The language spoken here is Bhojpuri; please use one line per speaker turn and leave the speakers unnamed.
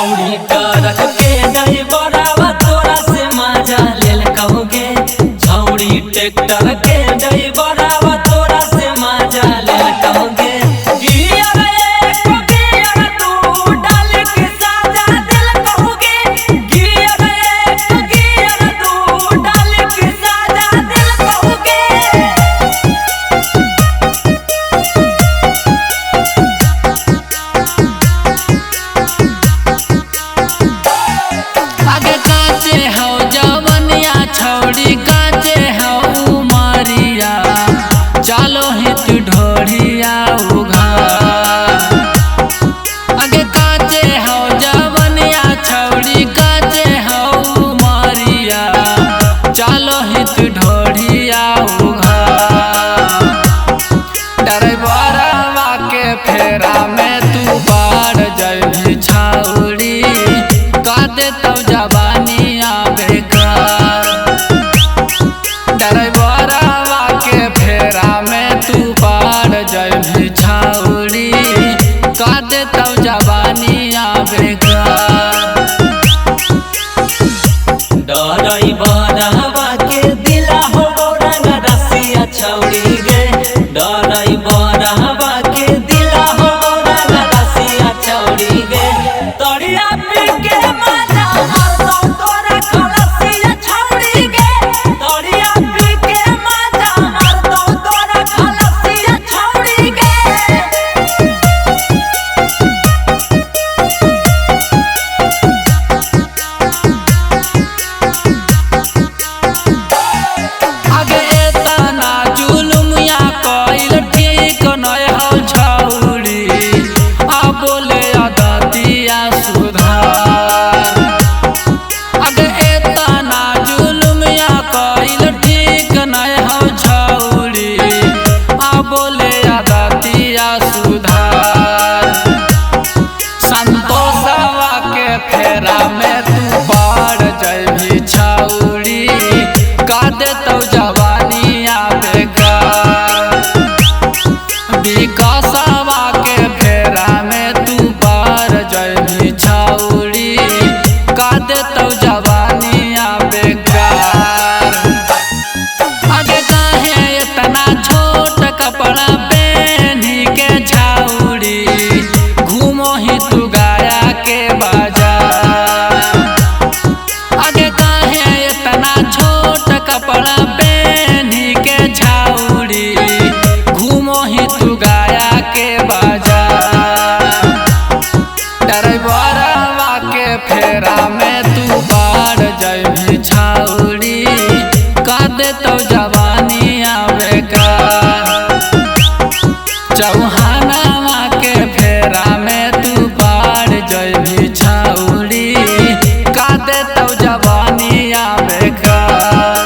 छौड़ी करक के गई बरावा तोरा से मजा लेल कहोगे। छौड़ी ट्रैक्टर के गई बरावा तोरा से मजा लेल कहोगे। गियर एक गियर तू डाल के साजा दिल कहोगे। गियर एक गियर तू डाल के साजा दिल कहोगे। आगे काचे हो जवनिया छौड़ी काचे हो उमरिया चालो हित ढोरिया उघार। आगे काचे हो जवनिया छौड़ी काचे हो उमरिया चालो हित ढोरिया उघार। ड्राइवरवा के फेरा में तू बाढ़ जइभी छौड़ी का देतौ जवानिया बेकार। ड्राइवरवा के फेरा में तू बाढ़ जइभी छौड़ी का देतौ जवानिया बेकार। ड्राइवरवा के दिला हो रंग रसिया छौड़ी गे। ड्राइवरवा के दिला हो रंग रसिया छौड़ी गे। तोरिया पी के मजा मारतौ तोरा खलसिया छौड़ी गे। तोरिया पी के मजा मारतौ तोरा खलसिया छौड़ी गे। आगे एतना जुलुमिया कइल ठीक नय हौ छौड़ी आ बोले अदतिया सुधार। आगे एतना जुलुमिया कइल ठीक नय हौ छौड़ी आ बोले अदतिया सुधार। संतोषवा के फेरा में तू बाढ़ जइभी छौड़ी का देतौ जवानिया बेकार। विकासवा के फेरा में तू बाढ़ जइभी छौड़ी का देतौ जवानिया बेकार। आगे काहे इतना छोट कपड़ा पहनी के छौड़ी घूमो ही तू गया के बाजार। आगे काहे इतना छोट कपड़ा पहनी के छौड़ी घूमो ही तू गया के बाजार। ड्राइवरवा के फेरा में तू बाढ़ जइभी छौड़ी का देतौ जवानिया बेकार। चौहानवा के फेरा में तू बाढ़ जइभी छौड़ी का देतौ जवानिया बेकार।